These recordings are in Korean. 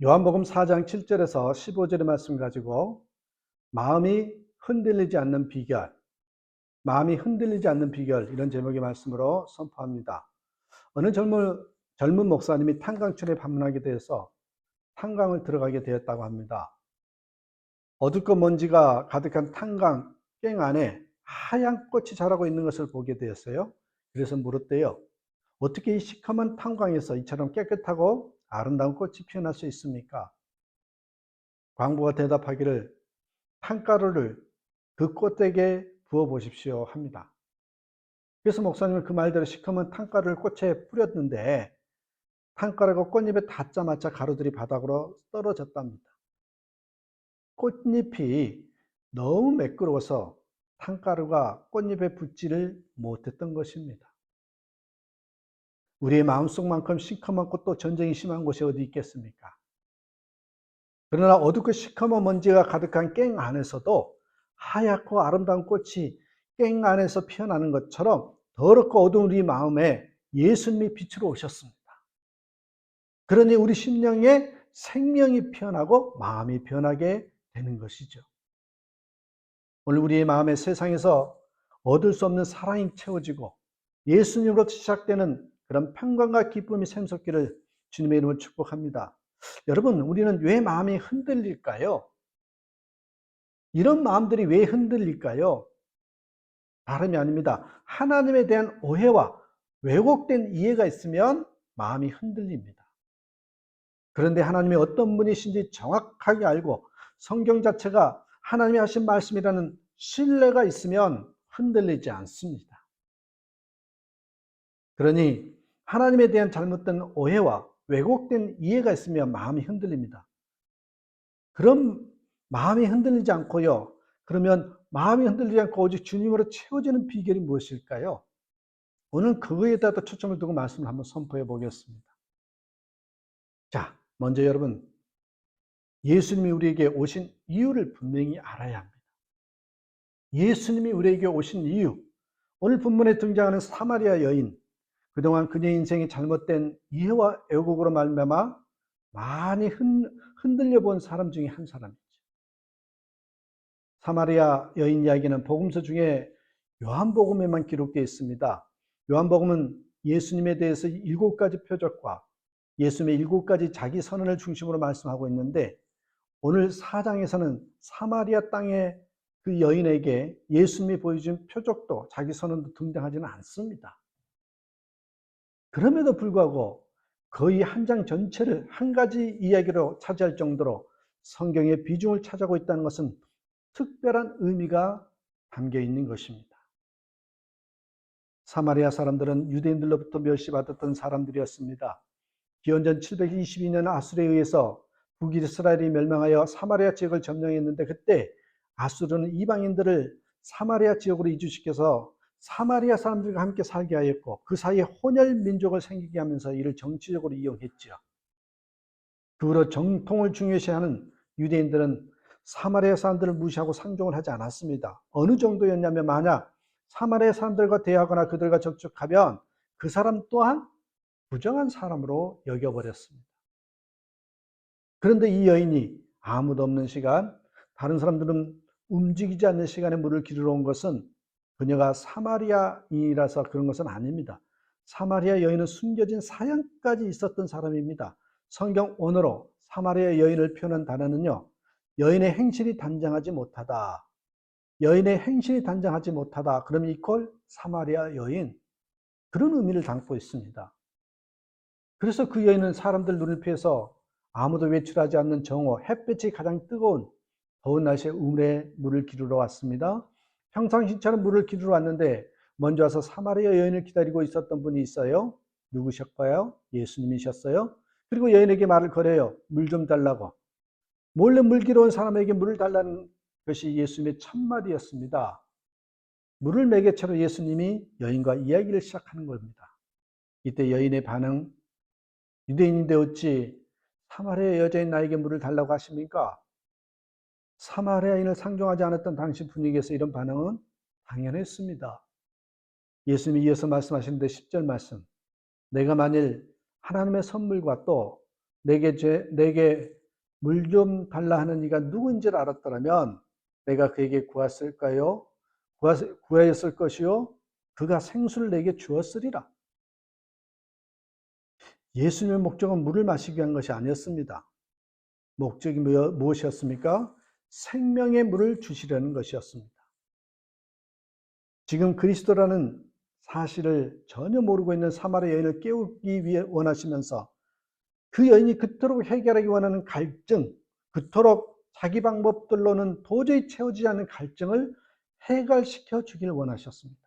요한복음 4장 7절에서 15절의 말씀 가지고 마음이 흔들리지 않는 비결, 이런 제목의 말씀으로 선포합니다. 어느 젊은 목사님이 탄광촌에 방문하게 되어서 탄광을 들어가게 되었다고 합니다. 어둡고 먼지가 가득한 탄광 갱 안에 하얀 꽃이 자라고 있는 것을 보게 되었어요. 그래서 물었대요. 어떻게 이 시커먼 탄광에서 이처럼 깨끗하고 아름다운 꽃이 피어날 수 있습니까? 광부가 대답하기를 탄가루를 그 꽃에게 부어 보십시오 합니다. 그래서 목사님은 그 말대로 시커먼 탄가루를 꽃에 뿌렸는데 탄가루가 꽃잎에 닿자마자 가루들이 바닥으로 떨어졌답니다. 꽃잎이 너무 매끄러워서 탄가루가 꽃잎에 붙지를 못했던 것입니다. 우리의 마음속만큼 시커먼 꽃도 전쟁이 심한 곳이 어디 있겠습니까? 그러나 어둡고 시커먼 먼지가 가득한 깽 안에서도 하얗고 아름다운 꽃이 깽 안에서 피어나는 것처럼 더럽고 어두운 우리 마음에 예수님이 빛으로 오셨습니다. 그러니 우리 심령에 생명이 피어나고 마음이 변하게 되는 것이죠. 오늘 우리의 마음에 세상에서 얻을 수 없는 사랑이 채워지고 예수님으로 시작되는 그런 평강과 기쁨이 샘솟기를 주님의 이름으로 축복합니다. 여러분, 우리는 왜 마음이 흔들릴까요? 이런 마음들이 왜 흔들릴까요? 다름이 아닙니다. 하나님에 대한 오해와 왜곡된 이해가 있으면 마음이 흔들립니다. 그런데 하나님이 어떤 분이신지 정확하게 알고 성경 자체가 하나님이 하신 말씀이라는 신뢰가 있으면 흔들리지 않습니다. 그러니 하나님에 대한 잘못된 오해와 왜곡된 이해가 있으면 마음이 흔들립니다. 그럼 마음이 흔들리지 않고요. 그러면 마음이 흔들리지 않고 오직 주님으로 채워지는 비결이 무엇일까요? 오늘 그거에다 초점을 두고 말씀을 한번 선포해 보겠습니다. 자, 먼저 여러분, 예수님이 우리에게 오신 이유를 분명히 알아야 합니다. 예수님이 우리에게 오신 이유, 오늘 본문에 등장하는 사마리아 여인, 그동안 그녀의 인생이 잘못된 이해와 왜곡으로 말미암아 많이 흔들려 본 사람 중에 한 사람이죠. 사마리아 여인 이야기는 복음서 중에 요한복음에만 기록되어 있습니다. 요한복음은 예수님에 대해서 7가지 표적과 예수님의 7가지 자기 선언을 중심으로 말씀하고 있는데 오늘 4장에서는 사마리아 땅의 그 여인에게 예수님이 보여준 표적도 자기 선언도 등장하지는 않습니다. 그럼에도 불구하고 거의 한 장 전체를 한 가지 이야기로 차지할 정도로 성경의 비중을 차지하고 있다는 것은 특별한 의미가 담겨 있는 것입니다. 사마리아 사람들은 유대인들로부터 멸시받았던 사람들이었습니다. 기원전 722년 아수르에 의해서 북이스라엘이 멸망하여 사마리아 지역을 점령했는데 그때 아수르는 이방인들을 사마리아 지역으로 이주시켜서 사마리아 사람들과 함께 살게 하였고 그 사이에 혼혈 민족을 생기게 하면서 이를 정치적으로 이용했죠. 그 후로 정통을 중요시하는 유대인들은 사마리아 사람들을 무시하고 상종을 하지 않았습니다. 어느 정도였냐면 만약 사마리아 사람들과 대화하거나 그들과 접촉하면 그 사람 또한 부정한 사람으로 여겨버렸습니다. 그런데 이 여인이 아무도 없는 시간, 다른 사람들은 움직이지 않는 시간에 물을 기르러 온 것은 그녀가 사마리아인이라서 그런 것은 아닙니다. 사마리아 여인은 숨겨진 사연까지 있었던 사람입니다. 성경 원어로 사마리아 여인을 표현한 단어는요, 여인의 행실이 단정하지 못하다. 여인의 행실이 단정하지 못하다. 그럼 이퀄 사마리아 여인. 그런 의미를 담고 있습니다. 그래서 그 여인은 사람들 눈을 피해서 아무도 외출하지 않는 정오, 햇볕이 가장 뜨거운 더운 날씨에 우물에 물을 기르러 왔습니다. 평상시처럼 물을 기르러 왔는데 먼저 와서 사마리아 여인을 기다리고 있었던 분이 있어요. 누구셨까요? 예수님이셨어요. 그리고 여인에게 말을 걸어요. 물 좀 달라고. 몰래 물 기르러 온 사람에게 물을 달라는 것이 예수님의 첫마디였습니다. 물을 매개체로 예수님이 여인과 이야기를 시작하는 겁니다. 이때 여인의 반응, 유대인인데 어찌 사마리아 여자인 나에게 물을 달라고 하십니까? 사마리아인을 상종하지 않았던 당시 분위기에서 이런 반응은 당연했습니다. 예수님이 이어서 말씀하시는데 10절 말씀, 내가 만일 하나님의 선물과 또 내게 물 좀 달라 하는 이가 누구인지를 알았더라면 내가 그에게 구하였을 것이요 그가 생수를 내게 주었으리라. 예수님의 목적은 물을 마시기 위한 것이 아니었습니다. 목적이 무엇이었습니까? 생명의 물을 주시려는 것이었습니다. 지금 그리스도라는 사실을 전혀 모르고 있는 사마리아 여인을 깨우기 위해 원하시면서 그 여인이 그토록 해결하기 원하는 갈증, 그토록 자기 방법들로는 도저히 채워지지 않는 갈증을 해결시켜 주길 원하셨습니다.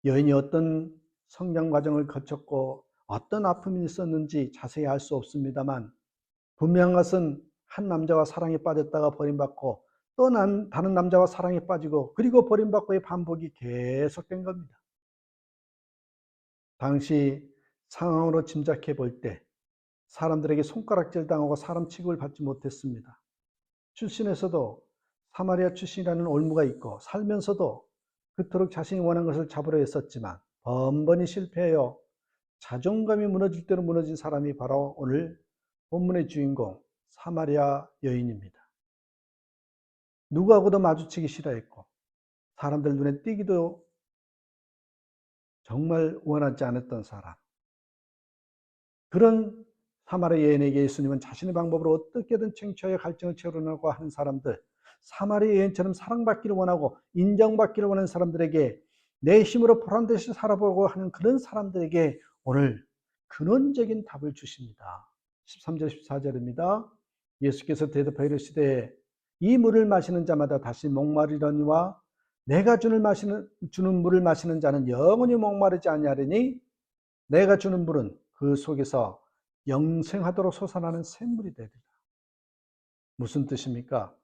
여인이 어떤 성장 과정을 거쳤고 어떤 아픔이 있었는지 자세히 알 수 없습니다만 분명한 것은 한 남자와 사랑에 빠졌다가 버림받고 또 다른 남자와 사랑에 빠지고 그리고 버림받고의 반복이 계속된 겁니다. 당시 상황으로 짐작해 볼 때 사람들에게 손가락질 당하고 사람 취급을 받지 못했습니다. 출신에서도 사마리아 출신이라는 올무가 있고 살면서도 그토록 자신이 원한 것을 잡으려 했었지만 번번이 실패하여 자존감이 무너질 대로 무너진 사람이 바로 오늘 본문의 주인공 사마리아 여인입니다. 누구하고도 마주치기 싫어했고 사람들 눈에 띄기도 정말 원하지 않았던 사람. 그런 사마리아 여인에게 예수님은 자신의 방법으로 어떻게든 쟁취하여 갈증을 채우려고 하는 사람들, 사마리아 여인처럼 사랑받기를 원하고 인정받기를 원하는 사람들에게 내 힘으로 보란듯이 살아보고 하는 그런 사람들에게 오늘 근원적인 답을 주십니다. 13절 14절입니다. 예수께서 대답하여 이르시되 이 물을 마시는 자마다 다시 목마르려니와 내가 주는 물을 마시는 자는 영원히 목마르지 아니하리니 내가 주는 물은 그 속에서 영생하도록 솟아나는 샘물이 되리라. 무슨 뜻입니까?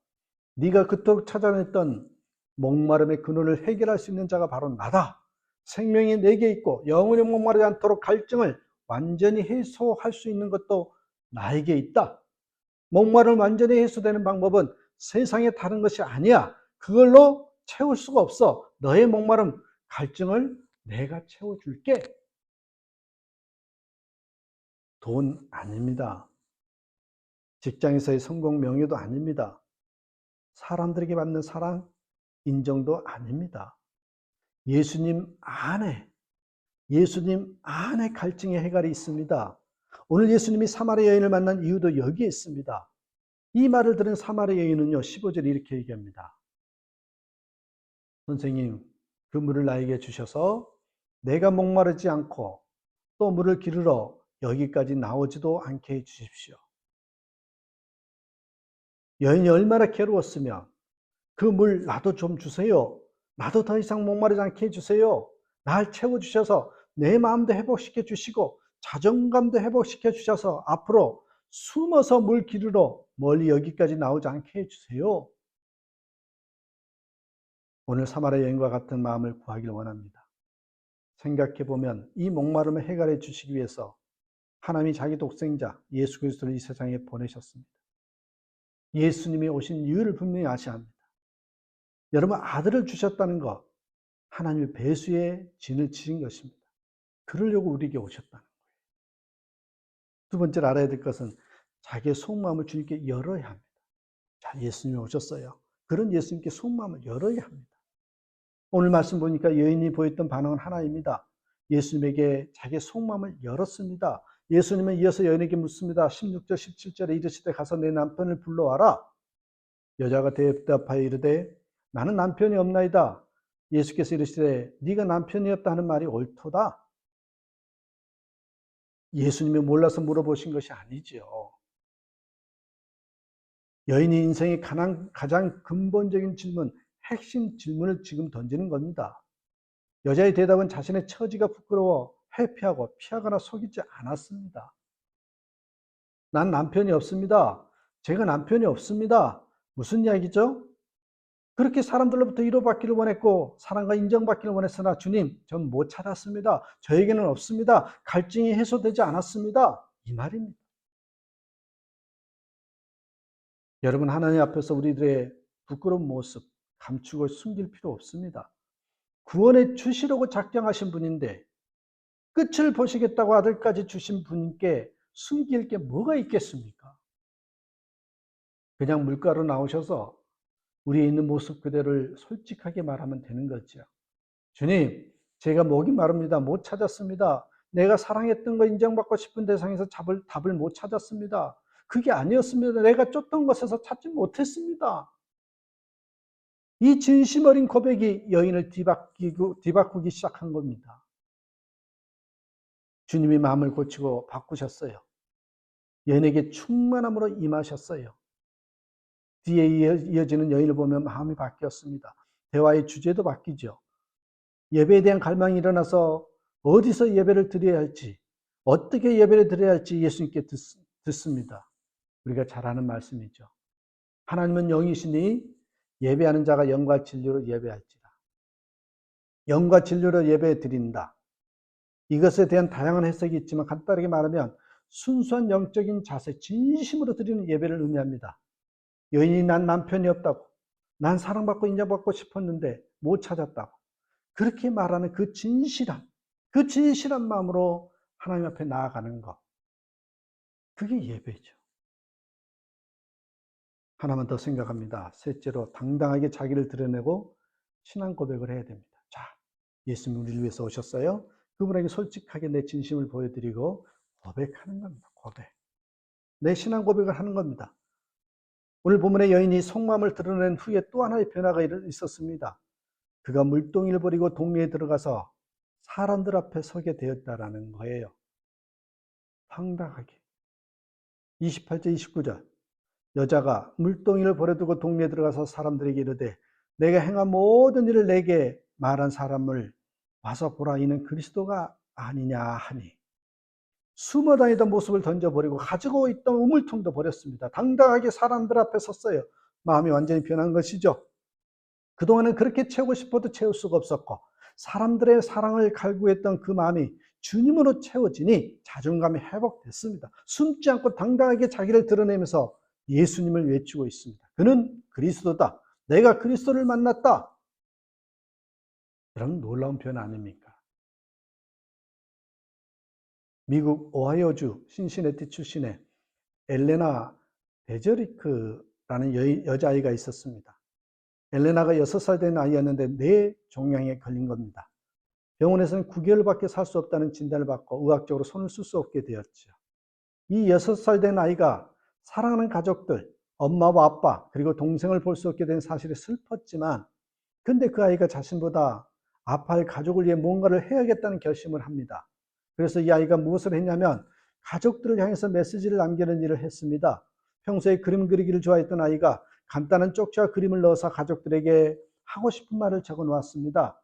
네가 그토록 찾아냈던 목마름의 근원을 해결할 수 있는 자가 바로 나다. 생명이 내게 있고 영원히 목마르지 않도록 갈증을 완전히 해소할 수 있는 것도 나에게 있다. 목마름 완전히 해소되는 방법은 세상에 다른 것이 아니야. 그걸로 채울 수가 없어. 너의 목마름, 갈증을 내가 채워줄게. 돈 아닙니다. 직장에서의 성공, 명예도 아닙니다. 사람들에게 받는 사랑, 인정도 아닙니다. 예수님 안에 갈증의 해결이 있습니다. 오늘 예수님이 사마리아 여인을 만난 이유도 여기에 있습니다. 이 말을 들은 사마리아 여인은요, 15절에 이렇게 얘기합니다. 선생님, 그 물을 나에게 주셔서 내가 목마르지 않고 또 물을 기르러 여기까지 나오지도 않게 해 주십시오. 여인이 얼마나 괴로웠으면 그 물 나도 좀 주세요. 나도 더 이상 목마르지 않게 해주세요. 날 채워주셔서 내 마음도 회복시켜 주시고 자존감도 회복시켜 주셔서 앞으로 숨어서 물 기르러 멀리 여기까지 나오지 않게 해주세요. 오늘 사마리아 여인과 같은 마음을 구하길 원합니다. 생각해보면 이 목마름을 해결해 주시기 위해서 하나님이 자기 독생자 예수 그리스도를 이 세상에 보내셨습니다. 예수님이 오신 이유를 분명히 아셔야 합니다. 여러분, 아들을 주셨다는 것, 하나님의 배수의 진을 치신 것입니다. 그러려고 우리에게 오셨다는 거예요. 두 번째로 알아야 될 것은 자기의 속마음을 주님께 열어야 합니다. 자, 예수님이 오셨어요. 그런 예수님께 속마음을 열어야 합니다. 오늘 말씀 보니까 여인이 보였던 반응은 하나입니다. 예수님에게 자기의 속마음을 열었습니다. 예수님은 이어서 여인에게 묻습니다. 16절 17절에 이르시되 가서 내 남편을 불러와라. 여자가 대답하여 이르되 나는 남편이 없나이다. 예수께서 이르시되 네가 남편이 없다 하는 말이 옳도다. 예수님이 몰라서 물어보신 것이 아니지요. 여인이 인생의 가장 근본적인 질문, 핵심 질문을 지금 던지는 겁니다. 여자의 대답은 자신의 처지가 부끄러워 회피하고 피하거나 속이지 않았습니다. 난 남편이 없습니다. 제가 남편이 없습니다. 무슨 이야기죠? 그렇게 사람들로부터 위로받기를 원했고 사랑과 인정받기를 원했으나 주님, 전 못 찾았습니다. 저에게는 없습니다. 갈증이 해소되지 않았습니다. 이 말입니다. 여러분, 하나님 앞에서 우리들의 부끄러운 모습 감추고 숨길 필요 없습니다. 구원해 주시려고 작정하신 분인데 끝을 보시겠다고 아들까지 주신 분께 숨길 게 뭐가 있겠습니까? 그냥 물가로 나오셔서 우리의 있는 모습 그대로를 솔직하게 말하면 되는 거죠. 주님, 제가 목이 마릅니다. 못 찾았습니다. 내가 사랑했던 거 인정받고 싶은 대상에서 답을 못 찾았습니다. 그게 아니었습니다. 내가 쫓던 것에서 찾지 못했습니다. 이 진심 어린 고백이 여인을 뒤바꾸기 시작한 겁니다. 주님이 마음을 고치고 바꾸셨어요. 여인에게 충만함으로 임하셨어요. 뒤에 이어지는 여인을 보면 마음이 바뀌었습니다. 대화의 주제도 바뀌죠. 예배에 대한 갈망이 일어나서 어디서 예배를 드려야 할지, 어떻게 예배를 드려야 할지 예수님께 듣습니다. 우리가 잘 아는 말씀이죠. 하나님은 영이시니 예배하는 자가 영과 진리로 예배할지라. 영과 진리로 예배 드린다. 이것에 대한 다양한 해석이 있지만 간단하게 말하면 순수한 영적인 자세, 진심으로 드리는 예배를 의미합니다. 여인이 난 남편이 없다고, 난 사랑받고 인정받고 싶었는데 못 찾았다고, 그렇게 말하는 그 진실한 마음으로 하나님 앞에 나아가는 것, 그게 예배죠. 하나만 더 생각합니다. 셋째로 당당하게 자기를 드러내고 신앙 고백을 해야 됩니다. 자, 예수님 우리를 위해서 오셨어요. 그분에게 솔직하게 내 진심을 보여드리고 고백하는 겁니다. 고백. 내 신앙 고백을 하는 겁니다. 오늘 본문의 여인이 속마음을 드러낸 후에 또 하나의 변화가 있었습니다. 그가 물동이를 버리고 동네에 들어가서 사람들 앞에 서게 되었다라는 거예요. 당당하게. 28절, 29절. 여자가 물동이를 버려두고 동네에 들어가서 사람들에게 이르되 내가 행한 모든 일을 내게 말한 사람을 와서 보라. 이는 그리스도가 아니냐 하니 숨어 다니던 모습을 던져버리고 가지고 있던 우물통도 버렸습니다. 당당하게 사람들 앞에 섰어요. 마음이 완전히 변한 것이죠. 그동안은 그렇게 채우고 싶어도 채울 수가 없었고 사람들의 사랑을 갈구했던 그 마음이 주님으로 채워지니 자존감이 회복됐습니다. 숨지 않고 당당하게 자기를 드러내면서 예수님을 외치고 있습니다. 그는 그리스도다. 내가 그리스도를 만났다. 그런 놀라운 변화 아닙니까? 미국 오하이오주 신시내티 출신의 엘레나 베저리크라는 여자아이가 있었습니다. 엘레나가 6살 된 아이였는데 뇌종양에 걸린 겁니다. 병원에서는 9개월밖에 살 수 없다는 진단을 받고 의학적으로 손을 쓸 수 없게 되었죠. 이 6살 된 아이가 사랑하는 가족들, 엄마와 아빠, 그리고 동생을 볼 수 없게 된 사실에 슬펐지만, 근데 그 아이가 자신보다 아파할 가족을 위해 뭔가를 해야겠다는 결심을 합니다. 그래서 이 아이가 무엇을 했냐면 가족들을 향해서 메시지를 남기는 일을 했습니다. 평소에 그림 그리기를 좋아했던 아이가 간단한 쪽지와 그림을 넣어서 가족들에게 하고 싶은 말을 적어 놓았습니다.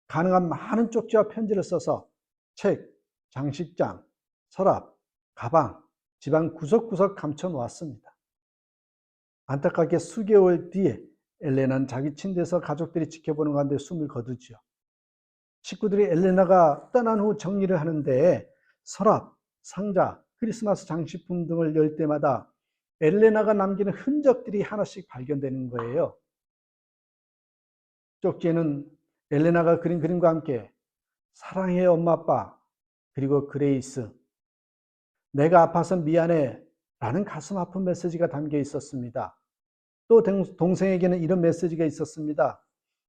가능한 많은 쪽지와 편지를 써서 책, 장식장, 서랍, 가방, 집안 구석구석 감춰 놓았습니다. 안타깝게 수개월 뒤에 엘레나는 자기 침대에서 가족들이 지켜보는 가운데 숨을 거두죠. 식구들이 엘레나가 떠난 후 정리를 하는데 서랍, 상자, 크리스마스 장식품 등을 열 때마다 엘레나가 남기는 흔적들이 하나씩 발견되는 거예요. 쪽지에는 엘레나가 그린 그림과 함께 사랑해요 엄마 아빠, 그리고 그레이스, 내가 아파서 미안해 라는 가슴 아픈 메시지가 담겨 있었습니다. 또 동생에게는 이런 메시지가 있었습니다.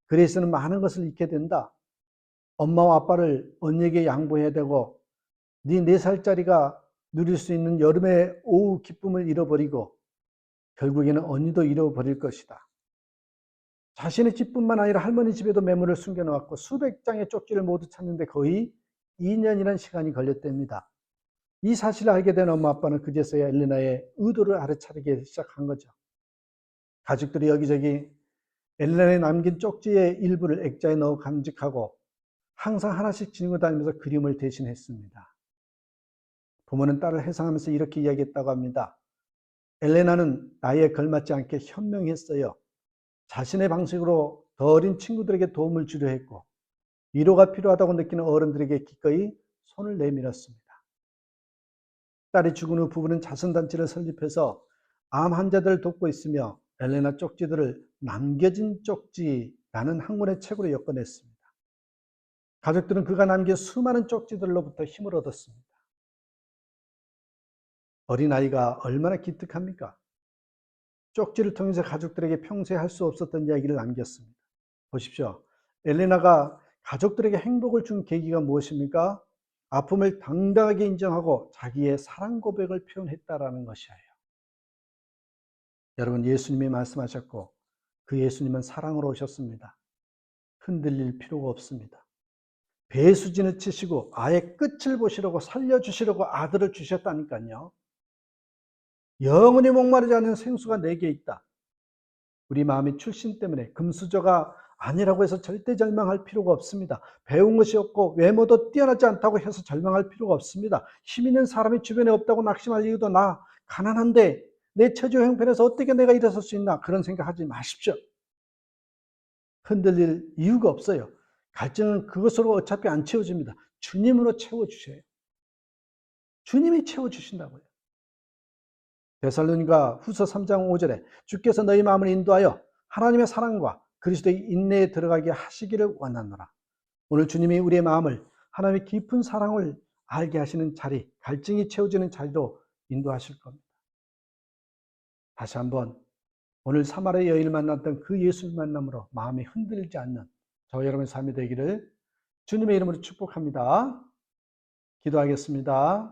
그레이스는 많은 것을 잃게 된다. 엄마와 아빠를 언니에게 양보해야 되고 네 4살짜리가 누릴 수 있는 여름의 오후 기쁨을 잃어버리고 결국에는 언니도 잃어버릴 것이다. 자신의 집뿐만 아니라 할머니 집에도 매물을 숨겨놓았고 수백 장의 쪽지를 모두 찾는데 거의 2년이라는 시간이 걸렸답니다. 이 사실을 알게 된 엄마 아빠는 그제서야 엘레나의 의도를 알아차리기 시작한 거죠. 가족들이 여기저기 엘레나에 남긴 쪽지의 일부를 액자에 넣어 간직하고 항상 하나씩 지니고 다니면서 그림을 대신했습니다. 부모는 딸을 해상하면서 이렇게 이야기했다고 합니다. 엘레나는 나이에 걸맞지 않게 현명했어요. 자신의 방식으로 더 어린 친구들에게 도움을 주려 했고 위로가 필요하다고 느끼는 어른들에게 기꺼이 손을 내밀었습니다. 딸이 죽은 후 부부는 자선단체를 설립해서 암 환자들을 돕고 있으며 엘레나 쪽지들을 남겨진 쪽지라는 학문의 책으로 엮어냈습니다. 가족들은 그가 남긴 수많은 쪽지들로부터 힘을 얻었습니다. 어린아이가 얼마나 기특합니까? 쪽지를 통해서 가족들에게 평소에 할 수 없었던 이야기를 남겼습니다. 보십시오. 엘레나가 가족들에게 행복을 준 계기가 무엇입니까? 아픔을 당당하게 인정하고 자기의 사랑 고백을 표현했다라는 것이에요. 여러분, 예수님이 말씀하셨고 그 예수님은 사랑으로 오셨습니다. 흔들릴 필요가 없습니다. 배수진을 치시고 아예 끝을 보시려고 살려주시려고 아들을 주셨다니까요. 영원히 목마르지 않는 생수가 내게 있다. 우리 마음의 출신 때문에 금수저가 아니라고 해서 절대 절망할 필요가 없습니다. 배운 것이 없고 외모도 뛰어나지 않다고 해서 절망할 필요가 없습니다. 힘 있는 사람이 주변에 없다고 낙심할 이유도 나 가난한데 내 처지와 형편에서 어떻게 내가 일어설 수 있나 그런 생각하지 마십시오. 흔들릴 이유가 없어요. 갈증은 그것으로 어차피 안 채워집니다. 주님으로 채워주셔요. 주님이 채워주신다고요. 데살로니가 후서 3장 5절에 주께서 너희 마음을 인도하여 하나님의 사랑과 그리스도의 인내에 들어가게 하시기를 원하노라. 오늘 주님이 우리의 마음을 하나님의 깊은 사랑을 알게 하시는 자리, 갈증이 채워지는 자리로 인도하실 겁니다. 다시 한번 오늘 사마리아 여인을 만났던 그 예수를 만남으로 마음이 흔들리지 않는 저와 여러분의 삶이 되기를 주님의 이름으로 축복합니다. 기도하겠습니다.